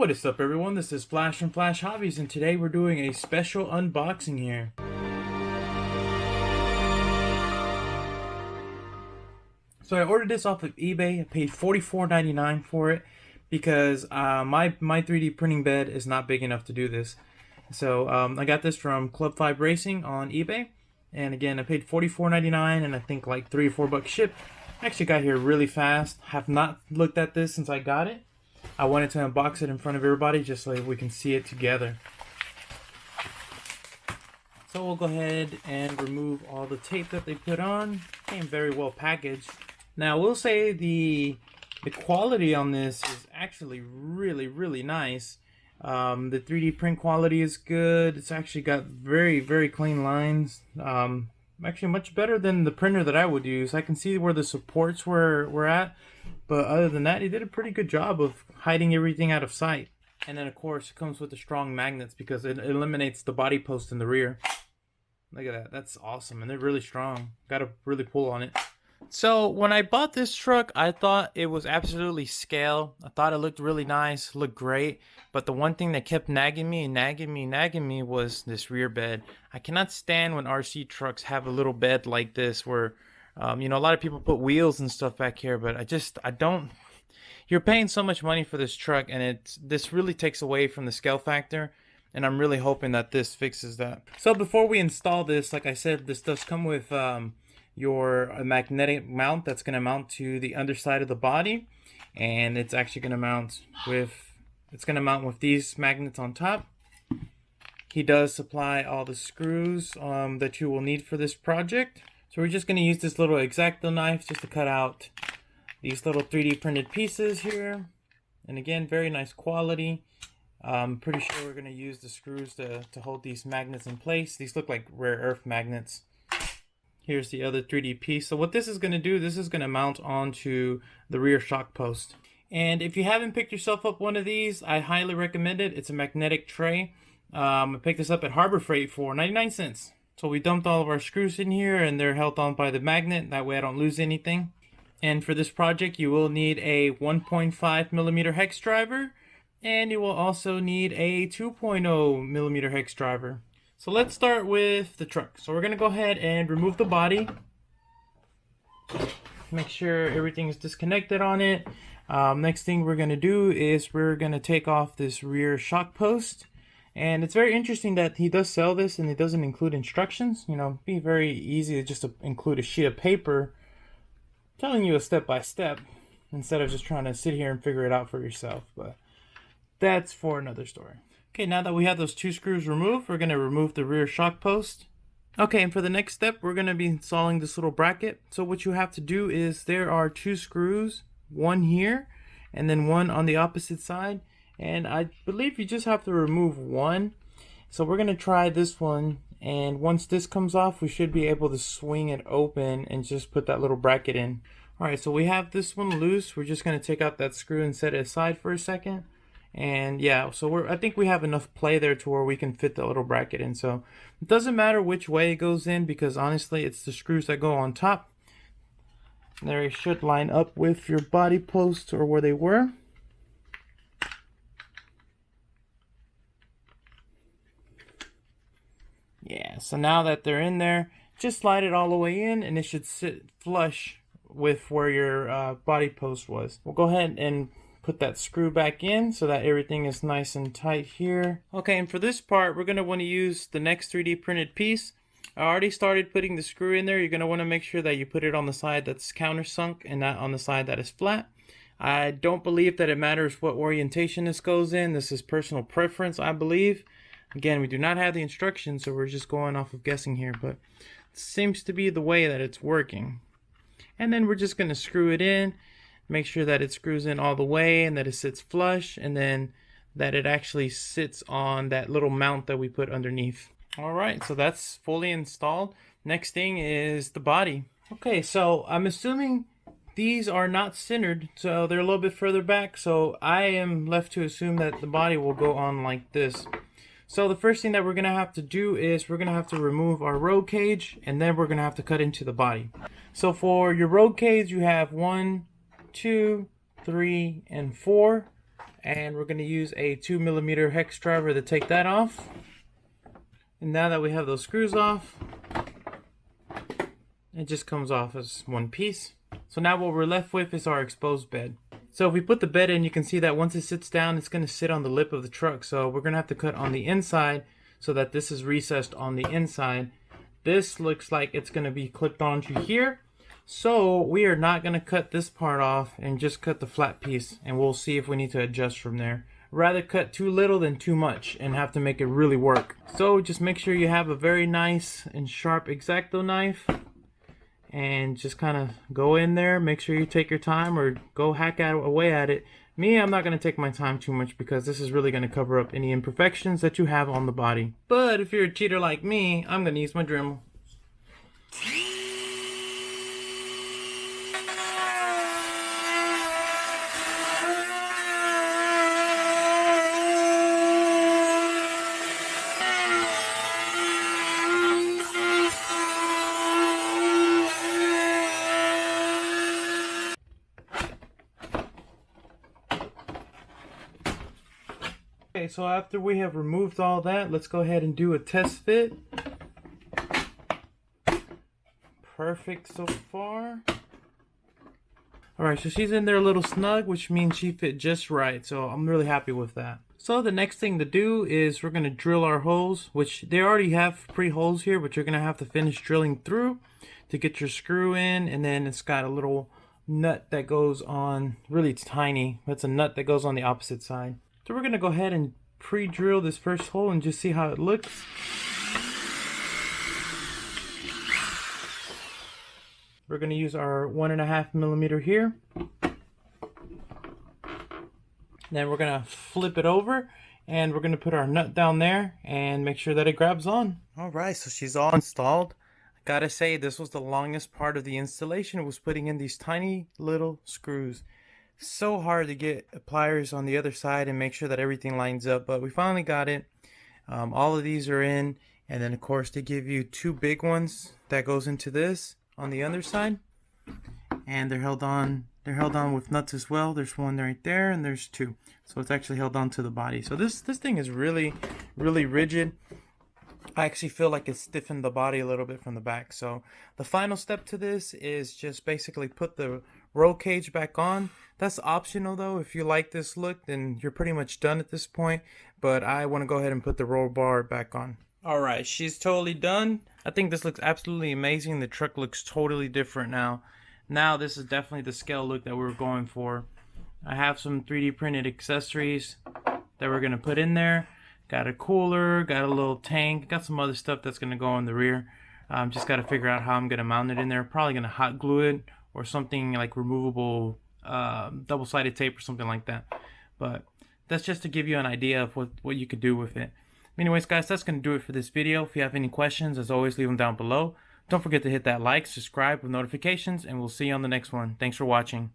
What is up, everyone? This is Flash from Flash Hobbies, and today we're doing a special unboxing here. So I ordered this off of eBay. I paid $44.99 for it because my 3D printing bed is not big enough to do this. So I got this from Club 5 Racing on eBay, and again I paid $44.99 and I think like $3 or $4 shipped. I actually got here really fast. Have not looked at this since I got it. I wanted to unbox it in front of everybody just so we can see it together. So we'll go ahead and remove all the tape that they put on. Came very well packaged. Now we'll say the quality on this is actually really nice. The 3D print quality is good. It's actually got very clean lines. Actually much better than the printer that I would use. I can see where the supports were at. But other than that, he did a pretty good job of hiding everything out of sight. And then, of course, it comes with the strong magnets because it eliminates the body post in the rear. Look at that. That's awesome. And they're really strong. Got to really pull on it. So, when I bought this truck, I thought it was absolutely scale. I thought it looked really nice, looked great. But the one thing that kept nagging me was this rear bed. I cannot stand when RC trucks have a little bed like this where... you know, a lot of people put wheels and stuff back here, but I don't. You're paying so much money for this truck, and this really takes away from the scale factor, and I'm really hoping that this fixes that. So before we install this, like I said, this does come with your magnetic mount that's going to mount to the underside of the body, and it's actually going to mount with these magnets on top. He does supply all the screws that you will need for this project. So we're just going to use this little X-Acto knife just to cut out these little 3D printed pieces here. And again, very nice quality. I'm pretty sure we're going to use the screws to hold these magnets in place. These look like rare earth magnets. Here's the other 3D piece. So what this is going to do, this is going to mount onto the rear shock post. And if you haven't picked yourself up one of these, I highly recommend it. It's a magnetic tray. I picked this up at Harbor Freight for 99 cents. So we dumped all of our screws in here and they're held on by the magnet. That way I don't lose anything. And for this project you will need a 1.5 millimeter hex driver. And you will also need a 2.0 millimeter hex driver. So let's start with the truck. So we're going to go ahead and remove the body. Make sure everything is disconnected on it. Next thing we're going to do is we're going to take off this rear shock post. And it's very interesting that he does sell this and it doesn't include instructions. You know, it'd be very easy to just include a sheet of paper telling you a step-by-step instead of just trying to sit here and figure it out for yourself. But that's for another story. Okay, now that we have those two screws removed, we're going to remove the rear shock post. Okay, and for the next step, we're going to be installing this little bracket. So what you have to do is there are two screws, one here and then one on the opposite side. And I believe you just have to remove one. So we're going to try this one. And once this comes off, we should be able to swing it open and just put that little bracket in. Alright, so we have this one loose. We're just going to take out that screw and set it aside for a second. And yeah, so I think we have enough play there to where we can fit that little bracket in. So it doesn't matter which way it goes in because honestly, it's the screws that go on top. They should line up with your body posts or where they were. Yeah, so now that they're in there, just slide it all the way in and it should sit flush with where your body post was. We'll go ahead and put that screw back in so that everything is nice and tight here. Okay, and for this part, we're going to want to use the next 3D printed piece. I already started putting the screw in there. You're going to want to make sure that you put it on the side that's countersunk and not on the side that is flat. I don't believe that it matters what orientation this goes in. This is personal preference, I believe. Again, we do not have the instructions, so we're just going off of guessing here, but it seems to be the way that it's working. And then we're just going to screw it in, make sure that it screws in all the way and that it sits flush, and then that it actually sits on that little mount that we put underneath. Alright, so that's fully installed. Next thing is the body. Okay, so I'm assuming these are not centered, so they're a little bit further back, so I am left to assume that the body will go on like this. So the first thing that we're going to have to do is we're going to have to remove our roll cage, and then we're going to have to cut into the body. So for your roll cage, you have 1, 2, 3, and 4. And we're going to use a 2mm hex driver to take that off. And now that we have those screws off, it just comes off as one piece. So now what we're left with is our exposed bed. So if we put the bed in, you can see that once it sits down, it's going to sit on the lip of the truck. So we're going to have to cut on the inside so that this is recessed on the inside. This looks like it's going to be clipped onto here. So we are not going to cut this part off and just cut the flat piece, and we'll see if we need to adjust from there. Rather cut too little than too much and have to make it really work. So just make sure you have a very nice and sharp X-Acto knife and just kind of go in there. Make sure you take your time or go hack away at it. Me, I'm not going to take my time too much because this is really going to cover up any imperfections that you have on the body. But if you're a cheater like me, I'm going to use my Dremel. Okay, so after we have removed all that, let's go ahead and do a test fit. Perfect so far. Alright, so she's in there a little snug, which means she fit just right, so I'm really happy with that. So the next thing to do is we're going to drill our holes, which they already have pre-holes here, but you're going to have to finish drilling through to get your screw in, and then it's got a little nut that goes on, really tiny, it's a nut that goes on the opposite side. So we're going to go ahead and pre-drill this first hole and just see how it looks. We're going to use our 1.5mm here. Then we're going to flip it over and we're going to put our nut down there and make sure that it grabs on. Alright, so she's all installed. I gotta say, this was the longest part of the installation. It was putting in these tiny little screws. So hard to get pliers on the other side and make sure that everything lines up, but we finally got it. All of these are in, and then of course they give you two big ones that goes into this on the other side, and they're held on with nuts as well. There's one right there and there's two, so it's actually held on to the body. So this thing is really rigid. I actually feel like it stiffened the body a little bit from the back. So the final step to this is just basically put the roll cage back on. That's optional though. If you like this look, then you're pretty much done at this point, but I want to go ahead and put the roll bar back on. Alright, she's totally done. I think this looks absolutely amazing. The truck looks totally different now. Now this is definitely the scale look that we were going for. I have some 3D printed accessories that we're going to put in there. Got a cooler, got a little tank, got some other stuff that's going to go in the rear. Just got to figure out how I'm going to mount it in there. Probably going to hot glue it or something like removable double-sided tape or something like that. But that's just to give you an idea of what you could do with it. Anyways, guys, that's going to do it for this video. If you have any questions, as always, leave them down below. Don't forget to hit that like, subscribe with notifications, and we'll see you on the next one. Thanks for watching.